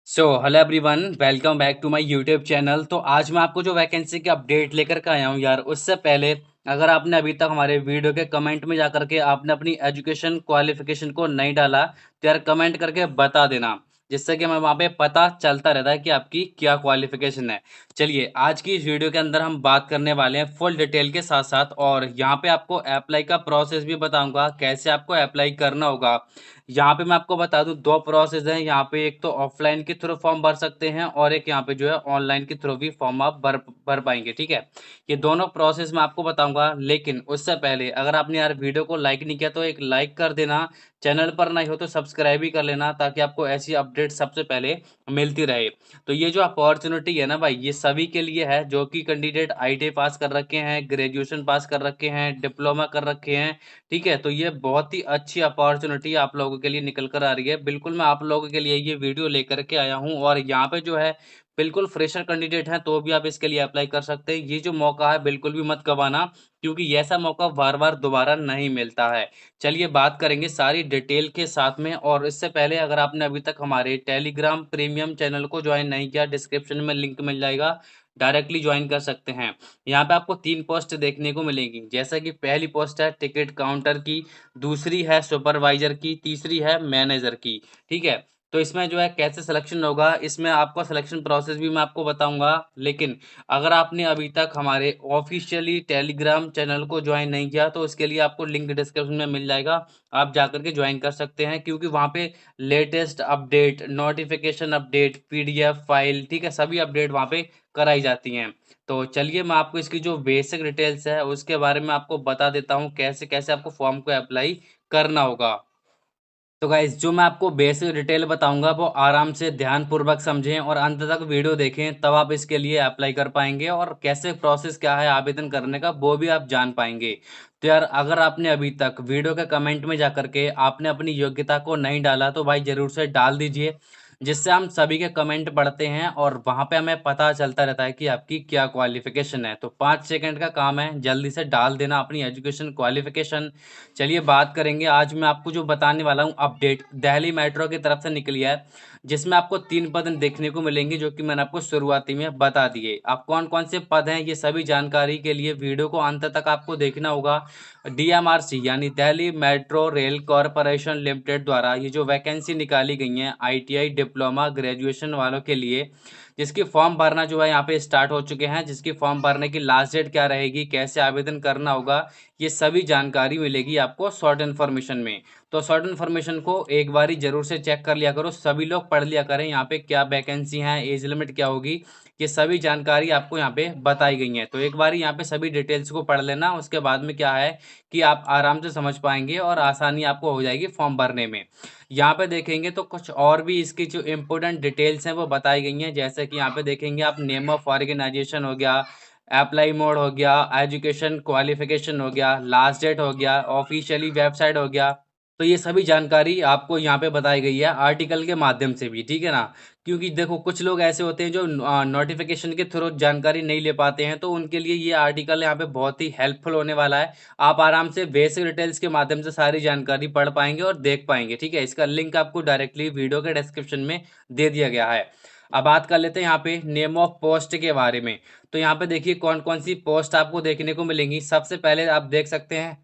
Hello everyone, welcome back to my YouTube channel. तो आज मैं आपको जो वैकेंसी की अपडेट लेकर के आया हूँ यार, उससे पहले अगर आपने अभी तक हमारे वीडियो के कमेंट में जाकर के आपने अपनी एजुकेशन क्वालिफिकेशन को नहीं डाला तो यार कमेंट करके बता देना, जिससे कि हमें वहाँ पे पता चलता रहता है कि आपकी क्या क्वालिफिकेशन है। चलिए, आज की इस वीडियो के अंदर हम बात करने वाले हैं फुल डिटेल के साथ साथ, और यहाँ पे आपको अप्लाई का प्रोसेस भी बताऊंगा, कैसे आपको अप्लाई करना होगा। यहाँ पे मैं आपको बता दूं, दो प्रोसेस हैं यहाँ पे। एक तो ऑफलाइन के थ्रू फॉर्म भर सकते हैं, और एक यहाँ पे जो है ऑनलाइन के थ्रू भी फॉर्म आप भर भर पाएंगे। ठीक है, ये दोनों प्रोसेस मैं आपको बताऊंगा, लेकिन उससे पहले अगर आपने यार वीडियो को लाइक नहीं किया तो एक लाइक कर देना। चैनल पर नहीं हो तो सब्सक्राइब भी कर लेना, ताकि आपको ऐसी अपडेट सबसे पहले मिलती रहे। तो ये जो अपॉर्चुनिटी है ना भाई, ये सभी के लिए है जो कि कैंडिडेट आईटीआई पास कर रखे हैं, ग्रेजुएशन पास कर रखे हैं, डिप्लोमा कर रखे हैं। ठीक है, तो ये बहुत ही अच्छी अपॉर्चुनिटी आप लोगों के लिए निकल कर आ रही है। बिल्कुल मैं आप लोगों के लिए ये वीडियो लेकर के आया हूँ, और यहाँ पे जो है बिल्कुल फ्रेशर कैंडिडेट हैं तो भी आप इसके लिए अप्लाई कर सकते हैं। ये जो मौका है बिल्कुल भी मत गवाना, क्योंकि ऐसा मौका बार बार दोबारा नहीं मिलता है। चलिए, बात करेंगे सारी डिटेल के साथ में। और इससे पहले अगर आपने अभी तक हमारे टेलीग्राम प्रीमियम चैनल को ज्वाइन नहीं किया, डिस्क्रिप्शन में लिंक मिल जाएगा, डायरेक्टली ज्वाइन कर सकते हैं। यहाँ पे आपको तीन पोस्ट देखने को मिलेगी, जैसा कि पहली पोस्ट है टिकट काउंटर की, दूसरी है सुपरवाइजर की, तीसरी है मैनेजर की। ठीक है, तो इसमें जो है कैसे सिलेक्शन होगा, इसमें आपका सिलेक्शन प्रोसेस भी मैं आपको बताऊंगा। लेकिन अगर आपने अभी तक हमारे ऑफिशियली टेलीग्राम चैनल को ज्वाइन नहीं किया तो उसके लिए आपको लिंक डिस्क्रिप्शन में मिल जाएगा, आप जाकर के ज्वाइन कर सकते हैं। क्योंकि वहाँ पे latest update, notification update, PDF file, ठीक है, सभी अपडेट वहाँ पे कराई जाती हैं। तो चलिए, मैं आपको इसकी जो बेसिक डिटेल्स है उसके बारे में आपको बता देता हूँ, कैसे कैसे आपको फॉर्म को अप्लाई करना होगा। तो गाइस, जो मैं आपको बेसिक डिटेल बताऊंगा वो आराम से ध्यानपूर्वक समझें और अंत तक वीडियो देखें, तब आप इसके लिए अप्लाई कर पाएंगे, और कैसे प्रोसेस क्या है आवेदन करने का वो भी आप जान पाएंगे। तो यार, अगर आपने अभी तक वीडियो के कमेंट में जाकर के आपने अपनी योग्यता को नहीं डाला तो भाई जरूर से डाल दीजिए, जिससे हम सभी के कमेंट पढ़ते हैं और वहां पे हमें पता चलता रहता है कि आपकी क्या क्वालिफिकेशन है। तो 5 सेकंड का काम है, जल्दी से डाल देना अपनी एजुकेशन क्वालिफिकेशन। चलिए, बात करेंगे। आज मैं आपको जो बताने वाला हूँ अपडेट दिल्ली मेट्रो की तरफ से निकली है, जिसमें आपको 3 पद देखने को मिलेंगे, जो कि मैंने आपको शुरुआती में बता दिए। अब कौन कौन से पद हैं, ये सभी जानकारी के लिए वीडियो को अंत तक आपको देखना होगा। डीएमआरसी यानी Delhi metro rail corporation limited द्वारा ये जो वैकेंसी निकाली गई है आईटीआई डिप्लोमा ग्रेजुएशन वालों के लिए, जिसकी फॉर्म भरना जो है यहाँ पे स्टार्ट हो चुके हैं। जिसकी फॉर्म भरने की लास्ट डेट क्या रहेगी, कैसे आवेदन करना होगा, ये सभी जानकारी मिलेगी आपको शॉर्ट इन्फॉर्मेशन में। तो शॉर्ट इन्फॉर्मेशन को एक बारी जरूर से चेक कर लिया करो, सभी लोग पढ़ लिया करें। यहाँ पे क्या वैकेंसी है, एज लिमिट क्या होगी, ये सभी जानकारी आपको यहाँ पे बताई गई है। तो एक बारी यहाँ पे सभी डिटेल्स को पढ़ लेना, उसके बाद में क्या है कि आप आराम से समझ पाएंगे और आसानी आपको हो जाएगी फॉर्म भरने में। यहाँ पे देखेंगे तो कुछ और भी इसकी जो इम्पोर्टेंट डिटेल्स हैं वो बताई गई हैं, जैसे कि यहाँ पे देखेंगे आप, नेम ऑफ ऑर्गेनाइजेशन हो गया, अप्लाई मोड हो गया, एजुकेशन क्वालिफिकेशन हो गया, लास्ट डेट हो गया, ऑफिशियली वेबसाइट हो गया। तो ये सभी जानकारी आपको यहाँ पे बताई गई है आर्टिकल के माध्यम से भी, ठीक है ना। क्योंकि देखो, कुछ लोग ऐसे होते हैं जो नोटिफिकेशन के थ्रू जानकारी नहीं ले पाते हैं, तो उनके लिए ये आर्टिकल यहाँ पे बहुत ही हेल्पफुल होने वाला है। आप आराम से बेसिक डिटेल्स के माध्यम से सारी जानकारी पढ़ पाएंगे और देख पाएंगे। ठीक है, इसका लिंक आपको डायरेक्टली वीडियो के डिस्क्रिप्शन में दे दिया गया है। अब बात कर लेते हैं यहाँ पे नेम ऑफ पोस्ट के बारे में। तो यहाँ पे देखिए कौन कौन सी पोस्ट आपको देखने को मिलेंगी। सबसे पहले आप देख सकते हैं,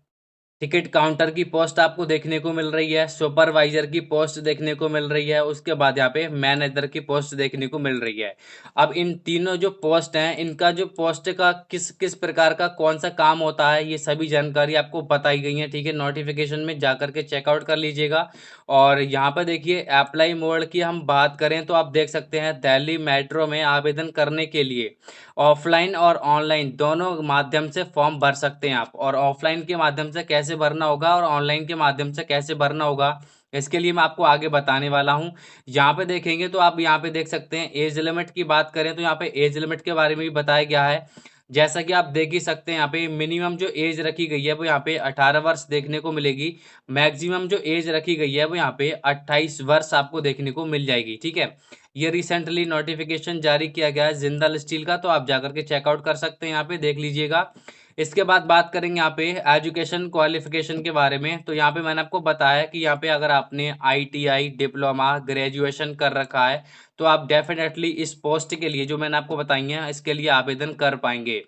टिकट काउंटर की पोस्ट आपको देखने को मिल रही है, सुपरवाइजर की पोस्ट देखने को मिल रही है, उसके बाद यहाँ पे मैनेजर की पोस्ट देखने को मिल रही है। अब इन तीनों जो पोस्ट हैं, इनका जो पोस्ट का किस किस प्रकार का कौन सा काम होता है, ये सभी जानकारी आपको बताई गई है। ठीक है, नोटिफिकेशन में जाकर के चेकआउट कर लीजिएगा। और यहाँ पे देखिए, अप्लाई मोड की हम बात करें तो आप देख सकते हैं, दिल्ली मेट्रो में आवेदन करने के लिए ऑफलाइन और ऑनलाइन दोनों माध्यम से फॉर्म भर सकते हैं आप। और ऑफलाइन के माध्यम से कैसे भरना होगा और ऑनलाइन के माध्यम से कैसे भरना होगा, इसके लिए मैं आपको आगे बताने वाला हूं। यहाँ पे देखेंगे तो आप यहाँ पे देख सकते हैं, एज लिमिट की बात करें तो यहाँ पे एज लिमिट के बारे में भी बताया गया है। जैसा कि आप देख ही सकते हैं, यहाँ पे मिनिमम जो एज रखी गई है वो यहाँ पे 18 वर्ष देखने को मिलेगी। मैक्सिमम जो एज रखी गई है वो यहाँ पे 28 वर्ष आपको देखने को मिल जाएगी। ठीक है, ये रिसेंटली नोटिफिकेशन जारी किया गया है जिंदल स्टील का, तो आप जाकर के चेकआउट कर सकते हैं, यहाँ पे देख लीजिएगा। इसके बाद बात करेंगे यहाँ पे एजुकेशन क्वालिफिकेशन के बारे में। तो यहाँ पे मैंने आपको बताया कि यहाँ पे अगर आपने आईटीआई डिप्लोमा ग्रेजुएशन कर रखा है तो आप डेफिनेटली इस पोस्ट के लिए जो मैंने आपको बताई है इसके लिए आवेदन कर पाएंगे।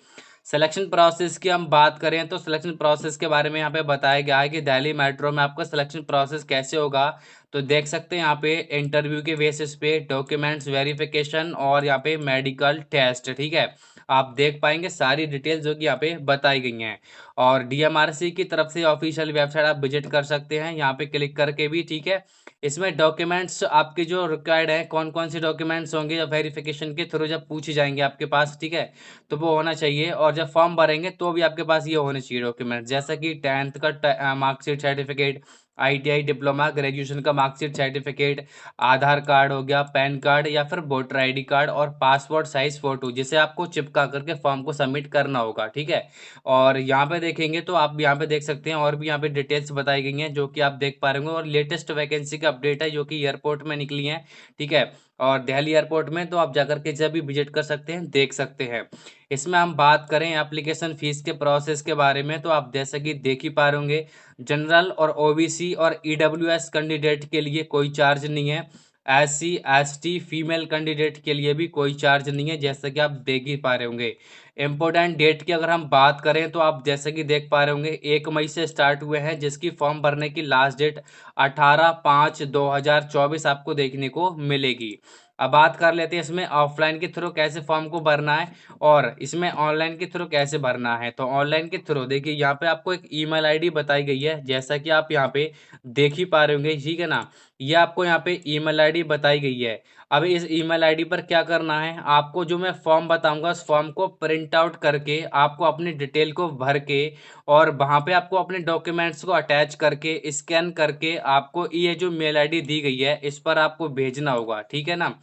सिलेक्शन प्रोसेस की हम बात करें तो सिलेक्शन प्रोसेस के बारे में यहाँ पे बताया गया है कि दिल्ली मेट्रो में आपका सिलेक्शन प्रोसेस कैसे होगा। तो देख सकते हैं यहाँ पे इंटरव्यू के बेसिस पे डॉक्यूमेंट्स वेरिफिकेशन और यहाँ पे मेडिकल टेस्ट, ठीक है। आप देख पाएंगे सारी डिटेल्स जो कि यहाँ पे बताई गई हैं। और डीएमआरसी की तरफ से ऑफिशियल वेबसाइट आप विजिट कर सकते हैं यहाँ पे क्लिक करके भी, ठीक है। इसमें डॉक्यूमेंट्स आपके जो रिक्वायर्ड है, कौन कौन से डॉक्यूमेंट्स होंगे या वेरिफिकेशन के थ्रू जब पूछे जाएंगे आपके पास, ठीक है, तो वो होना चाहिए। और जब फॉर्म भरेंगे तो भी आपके पास ये होने चाहिए डॉक्यूमेंट, जैसा कि 10th का marksheet certificate, ITI diploma graduation का मार्कशीट सर्टिफिकेट, आधार कार्ड हो गया, पैन कार्ड या फिर वोटर आईडी कार्ड और पासपोर्ट साइज फोटो, जिसे आपको चिपका करके फॉर्म को सबमिट करना होगा, ठीक है। और यहाँ पे देखेंगे तो आप यहाँ पे देख सकते हैं और भी यहाँ पे डिटेल्स बताई गई हैं जो कि आप देख पा रहे होंगे। और लेटेस्ट वैकेंसी का अपडेट है जो कि एयरपोर्ट में निकली है, ठीक है। और दिल्ली एयरपोर्ट में तो आप जाकर के जब भी विजिट कर सकते हैं, देख सकते हैं। इसमें हम बात करें एप्लीकेशन फीस के प्रोसेस के बारे में तो आप जैसा कि देख ही पा रहे होंगे, जनरल और ओबीसी और ईडब्ल्यूएस कैंडिडेट के लिए कोई चार्ज नहीं है। एससी एसटी फीमेल कैंडिडेट के लिए भी कोई चार्ज नहीं है, जैसा कि आप देख ही पा रहे होंगे। इम्पोर्टेंट डेट की अगर हम बात करें तो आप जैसे कि देख पा रहे होंगे 1 मई से स्टार्ट हुए हैं, जिसकी फॉर्म भरने की लास्ट डेट 18/5/2024 आपको देखने को मिलेगी। अब बात कर लेते हैं इसमें ऑफलाइन के थ्रू कैसे फॉर्म को भरना है और इसमें ऑनलाइन के थ्रू कैसे भरना है। तो ऑनलाइन के थ्रू देखिए यहाँ पे आपको एक ईमेल आईडी बताई गई है, जैसा कि आप यहाँ पे देख ही पा रहे होंगे, ठीक है ना। ये आपको यहाँ पे ईमेल आईडी बताई गई है। अब इस ईमेल आईडी पर क्या करना है, आपको जो मैं फॉर्म बताऊंगा उस फॉर्म को प्रिंट आउट करके आपको अपनी डिटेल को भर के और वहां पे आपको अपने डॉक्यूमेंट्स को अटैच करके स्कैन करके आपको ये जो मेल आईडी दी गई है इस पर आपको भेजना होगा, ठीक है ना।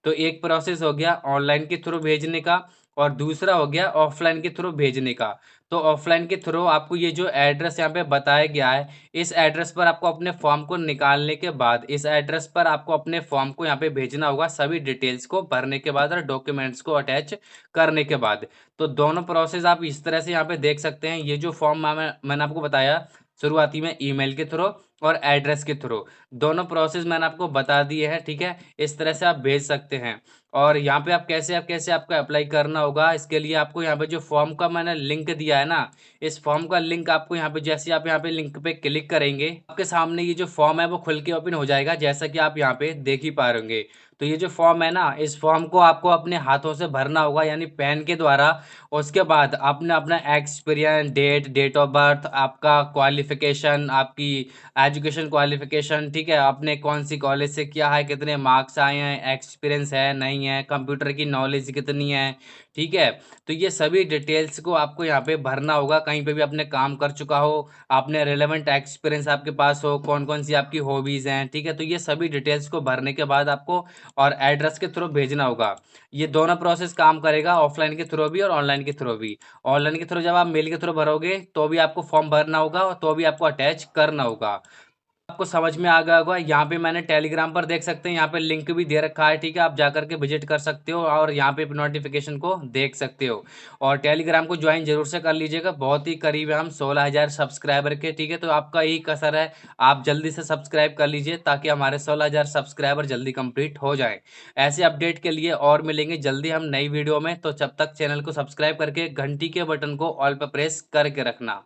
तो एक प्रोसेस हो गया ऑनलाइन के थ्रू भेजने का और दूसरा हो गया ऑफलाइन के थ्रू भेजने का। तो ऑफलाइन के थ्रू आपको ये जो एड्रेस यहाँ पे बताया गया है, इस एड्रेस पर आपको अपने फॉर्म को निकालने के बाद इस एड्रेस पर आपको अपने फॉर्म को यहाँ पे भेजना होगा, सभी डिटेल्स को भरने के बाद और डॉक्यूमेंट्स को अटैच करने के बाद। तो दोनों प्रोसेस आप इस तरह से यहाँ पे देख सकते हैं। ये जो फॉर्म मैंने आपको बताया शुरुआती में ईमेल के थ्रू और एड्रेस के थ्रू, दोनों प्रोसेस मैंने आपको बता दिए हैं, ठीक है। इस तरह से आप भेज सकते हैं। और यहाँ पे आप कैसे आपको अप्लाई करना होगा, इसके लिए आपको यहाँ पे जो फॉर्म का मैंने लिंक दिया है ना, इस फॉर्म का लिंक आपको यहाँ पे जैसे आप यहाँ पे लिंक पे क्लिक करेंगे आपके सामने ये जो फॉर्म है वो खुल के ओपन हो जाएगा, जैसा कि आप यहाँ पे देख ही पा रहे होंगे। तो ये जो फॉर्म है ना, इस फॉर्म को आपको अपने हाथों से भरना होगा यानी पेन के द्वारा। उसके बाद आपने अपना एक्सपीरियंस, डेट ऑफ बर्थ, आपका क्वालिफिकेशन, आपकी एजुकेशन क्वालिफिकेशन, ठीक है, आपने कौन सी कॉलेज से किया है, कितने मार्क्स आए हैं, एक्सपीरियंस है नहीं है, कंप्यूटर की नॉलेज कितनी है, ठीक है। तो ये सभी डिटेल्स को आपको यहाँ पे भरना होगा। कहीं पे भी आपने काम कर चुका हो, आपने रिलेवेंट एक्सपीरियंस आपके पास हो, कौन कौन सी आपकी हॉबीज हैं, ठीक है। तो ये सभी डिटेल्स को भरने के बाद आपको और एड्रेस के थ्रू भेजना होगा। ये दोनों प्रोसेस काम करेगा, ऑफलाइन के थ्रू भी और ऑनलाइन के थ्रू भी। ऑनलाइन के थ्रू जब आप मेल के थ्रू भरोगे तो भी आपको फॉर्म भरना होगा और तो भी आपको अटैच करना होगा। आपको समझ में आ गया होगा। यहाँ पे मैंने टेलीग्राम पर देख सकते हैं, यहाँ पे लिंक भी दे रखा है, ठीक है। आप जाकर के विजिट कर सकते हो और यहाँ पे नोटिफिकेशन को देख सकते हो। और टेलीग्राम को ज्वाइन जरूर से कर लीजिएगा, बहुत ही करीब है हम 16,000 सब्सक्राइबर के, ठीक है। तो आपका यही कसर है, आप जल्दी से सब्सक्राइब कर लीजिए ताकि हमारे 16,000 सब्सक्राइबर जल्दी कंप्लीट हो जाए। ऐसे अपडेट के लिए और मिलेंगे जल्दी हम नई वीडियो में। तो जब तक चैनल को सब्सक्राइब करके घंटी के बटन को ऑल पर प्रेस करके रखना।